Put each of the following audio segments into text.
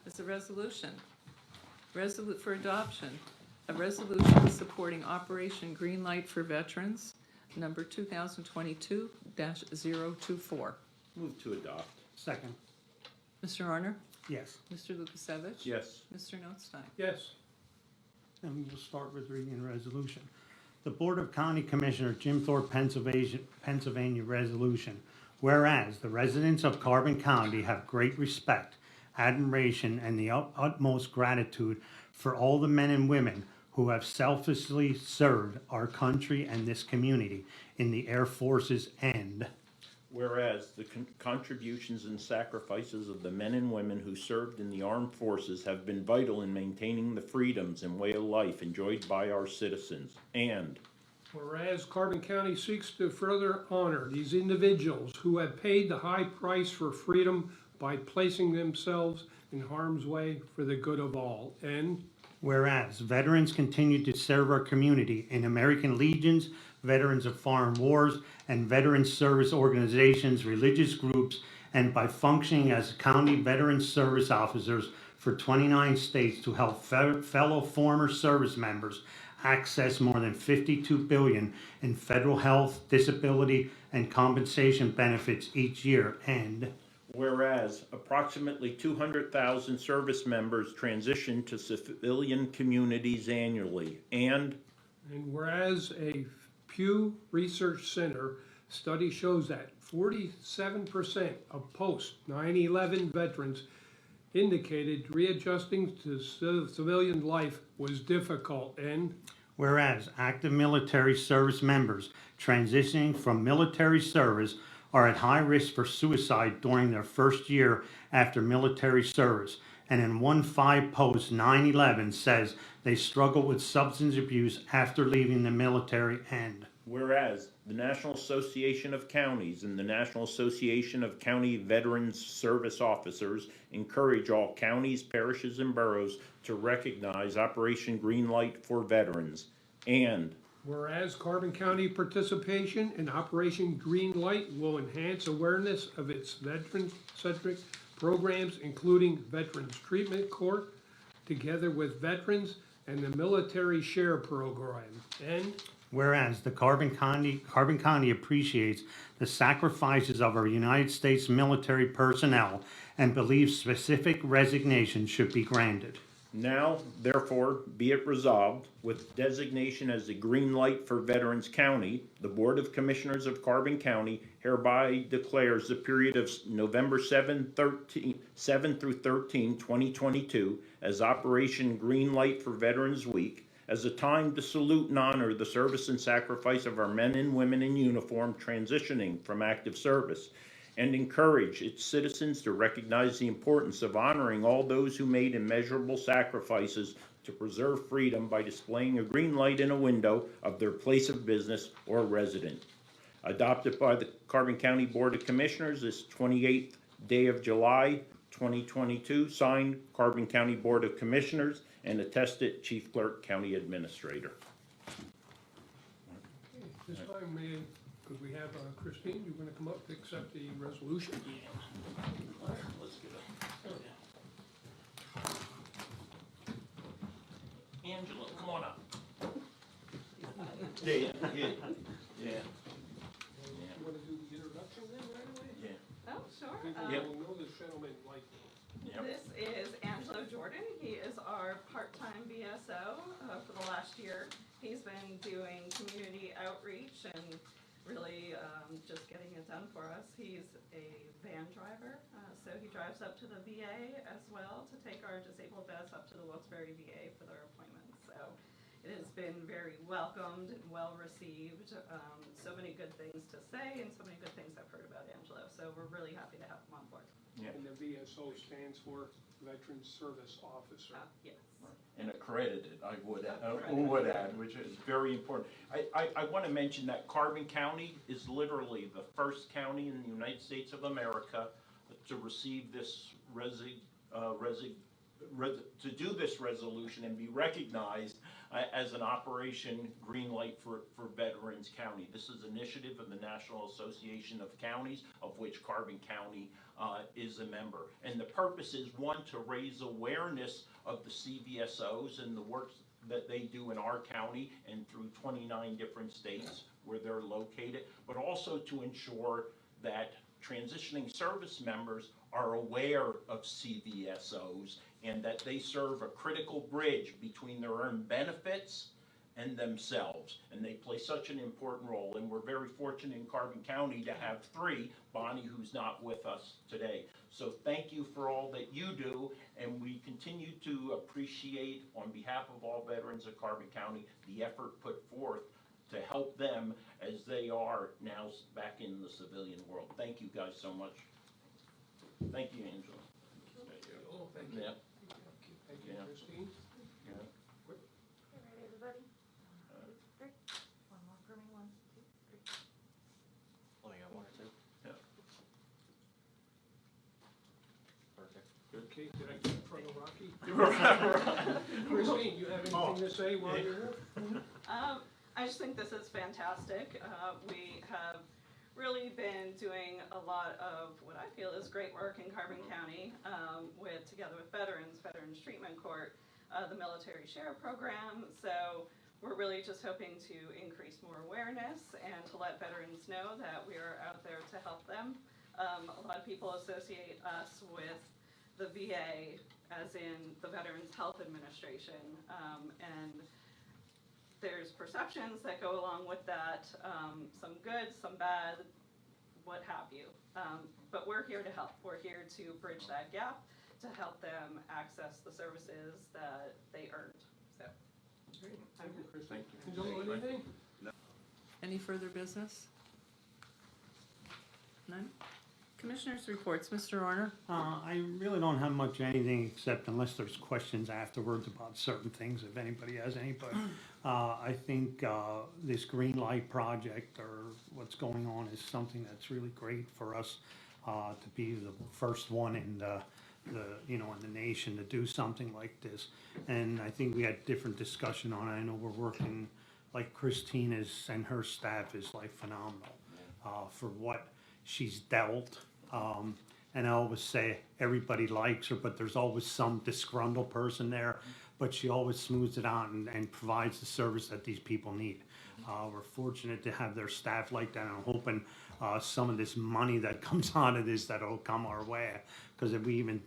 is a resolution. For adoption, a resolution supporting Operation Greenlight for Veterans, number 2022-024. Move to adopt. Second. Mr. Honor? Yes. Mr. Lukasevich? Yes. Mr. Notstein? yes, And we'll start with reading the resolution. The Board of County Commissioners, Jim Thorpe, Pennsylvania resolution. Whereas the residents of Carbon County have great respect, admiration, and the utmost gratitude for all the men and women who have selflessly served our country and this community in the Air Forces and Whereas the contributions and sacrifices of the men and women who served in the armed forces have been vital in maintaining the freedoms and way of life enjoyed by our citizens. And whereas Carbon County seeks to further honor these individuals who have paid the high price for freedom by placing themselves in harm's way for the good of all. And whereas veterans continue to serve our community in American Legions, Veterans of Foreign Wars, and veteran service organizations, religious groups, and by functioning as county veteran service officers for 29 states to help fellow former service members access more than $52 billion in federal health, disability, and compensation benefits each year. And whereas approximately 200,000 service members transition to civilian communities annually. And whereas a Pew Research Center study shows that 47% of post 9/11 veterans indicated readjusting to civilian life was difficult. And whereas active military service members transitioning from military service are at high risk for suicide during their first year after military service. And in 1/5 post 9/11 says they struggle with substance abuse after leaving the military. And whereas the National Association of Counties and the National Association of County Veterans Service Officers encourage all counties, parishes, and boroughs to recognize Operation Greenlight for veterans. And whereas Carbon County participation in Operation Greenlight will enhance awareness of its veteran-centric programs, including Veterans Treatment Court, together with veterans and the Military Share Program. And whereas the Carbon County appreciates the sacrifices of our United States military personnel and believes specific resignations should be granted. now, therefore, be it resolved, with designation as the Green Light for Veterans County, the Board of Commissioners of Carbon County hereby declares the period of November 7 through 13, 2022 as Operation Green Light for Veterans Week, as a time to salute and honor the service and sacrifice of our men and women in uniform transitioning from active service, and encourage its citizens to recognize the importance of honoring all those who made immeasurable sacrifices to preserve freedom by displaying a green light in a window of their place of business or residence. Adopted by the Carbon County Board of Commissioners this 28th day of July 2022, signed Carbon County Board of Commissioners, and attested Chief Clerk, County Administrator. this time, could we have Christine, you're gonna come up to accept the resolution? Let's get it. Angela, come on up. Yeah. You wanna do the introduction then right away? Yeah. Oh, sure. People will know this gentleman like, This is Angelo Jordan. He is our part-time VSO for the last year. He's been doing community outreach and really just getting it done for us. He's a van driver, so he drives up to the VA as well to take our disabled vets up to the Wilkes-Barre VA for their appointments. So it has been very welcomed and well-received. So many good things to say and so many good things I've heard about Angelo. So we're really happy to have him on board. and the VSO stands for Veterans Service Officer. Yes. And accredited, I would Accredited. add, which is very important. I want to mention that Carbon County is literally the first county in the United States of America to receive this to do this resolution and be recognized as an Operation Greenlight for Veterans County. This is an initiative of the National Association of Counties, of which Carbon County is a member. And the purpose is, one, to raise awareness of the CVSOs and the work that they do in our county and through 29 different states where they're located, but also to ensure that transitioning service members are aware of CVSOs and that they serve a critical bridge between their earned benefits and themselves. And they play such an important role. And we're very fortunate in Carbon County to have three, Bonnie, who's not with us today. So thank you for all that you do, and we continue to appreciate, on behalf of all veterans of Carbon County, the effort put forth to help them as they are now back in the civilian world. Thank you guys so much. Thank you, Angela. Oh, thank you. Yeah. Thank you, Yeah. Christine. Yeah. All right, everybody? 1, 2, 3. One more for me, 1, 2, 3. Oh, you got one or two? Yeah. Perfect. Okay, did I get in front of Rocky? Christine, you have anything to say while you're here? I just think this is fantastic. We have really been doing a lot of what I feel is great work in Carbon County together with Veterans Treatment Court, the Military Share Program. So we're really just hoping to increase more awareness and to let veterans know that we are out there to help them. A lot of people associate us with the VA, as in the Veterans Health Administration, and there's perceptions that go along with that, some good, some bad, what have you. But we're here to help. We're here to bridge that gap, to help them access the services that they earned. So, Great, thank you, Christine. Thank you. Angela, anything? Any further business? None? Commissioners' reports, Mr. Orner? I really don't have much anything except unless there's questions afterwards about certain things, if anybody has any, but I think this green light project or what's going on is something that's really great for us to be the first one in in the nation to do something like this. And I think we had different discussion on it. I know we're working, like Christine is, and her staff is like phenomenal for what she's dealt. And I always say everybody likes her, but there's always some disgruntled person there. But she always smooths it out and provides the service that these people need. We're fortunate to have their staff like that. I'm hoping some of this money that comes out of this that'll come our way. Because we even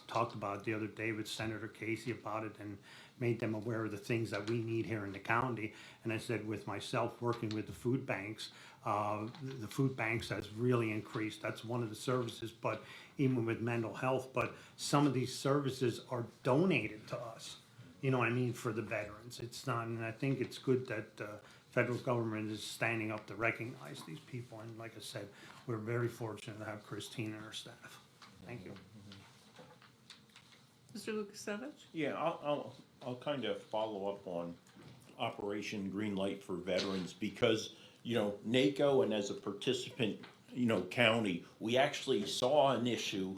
talked about it the other day with Senator Casey about it and made them aware of the things that we need here in the county. And I said, with myself working with the food banks, the food banks has really increased. That's one of the services, but even with mental health, but some of these services are donated to us. You know what I mean, for the veterans. It's not, and I think it's good that the federal government is standing up to recognize these people. And like I said, we're very fortunate to have Christine and her staff. Thank you. Mr. Lukasevich? Yeah, I'll kind of follow up on Operation Greenlight for Veterans because, NACO and as a participant, county, we actually saw an issue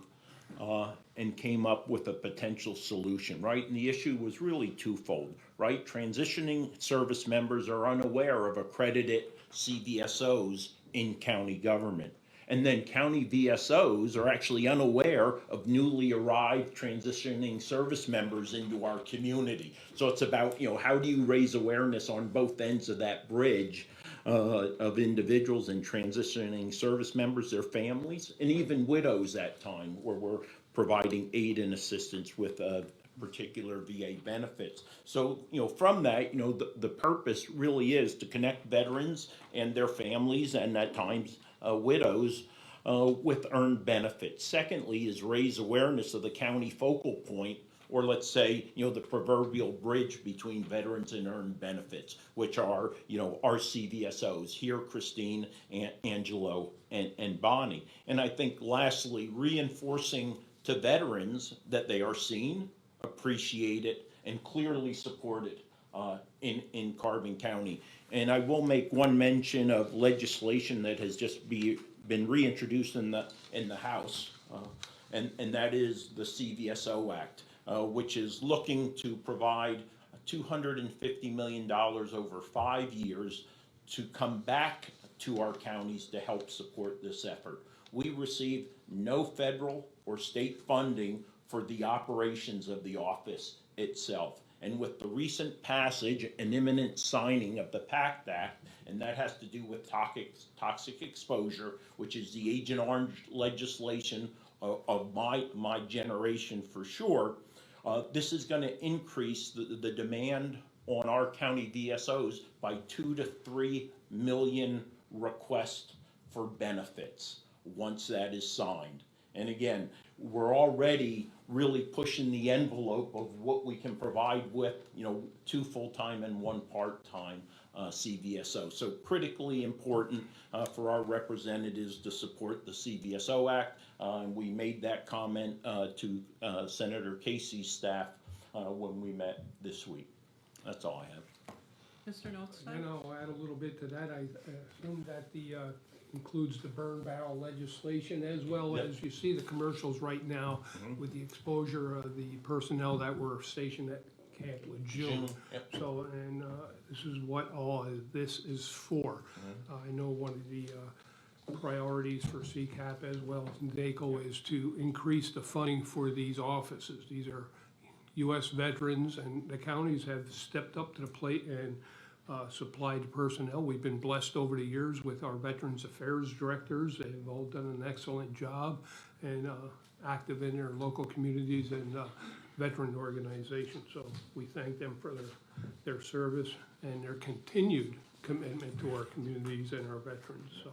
and came up with a potential solution, right? And the issue was really twofold, right? Transitioning service members are unaware of accredited CVSOs in county government. And then county VSOs are actually unaware of newly arrived transitioning service members into our community. So it's about, how do you raise awareness on both ends of that bridge of individuals and transitioning service members, their families, and even widows at time, where we're providing aid and assistance with particular VA benefits. So, from that, the purpose really is to connect veterans and their families and at times widows with earned benefits. Secondly is raise awareness of the county focal point, or let's say, the proverbial bridge between veterans and earned benefits, which are, our CVSOs, here Christine, Angelo, and Bonnie. And I think lastly, reinforcing to veterans that they are seen, appreciated, and clearly supported in Carbon County. And I will make one mention of legislation that has just been reintroduced in the House, and that is the CVSO Act. which is looking to provide $250 million over 5 years to come back to our counties to help support this effort. We receive no federal or state funding for the operations of the office itself. And with the recent passage and imminent signing of the PACT Act, and that has to do with toxic exposure, which is the Agent Orange legislation of my generation for sure, this is going to increase the demand on our county VSOs by 2 to 3 million requests for benefits once that is signed. And again, we're already really pushing the envelope of what we can provide with, 2 full-time and 1 part-time CVSO. So critically important for our representatives to support the CVSO Act. And we made that comment to Senator Casey's staff when we met this week. That's all I have. Mr. Notstein? And I'll add a little bit to that. I assume that the includes the burn barrel legislation, as well Yep. as you see the commercials right now with the exposure of the personnel that were stationed at Camp Lejeune. Yep. So, and this is what all of this is for. I know one of the priorities for CCAP as well as NACO is to increase the funding for these offices. These are U.S. veterans, and the counties have stepped up to the plate and supplied personnel. We've been blessed over the years with our Veterans Affairs directors. They've all done an excellent job and active in their local communities and veteran organizations. So we thank them for their service and their continued commitment to our communities and our veterans. So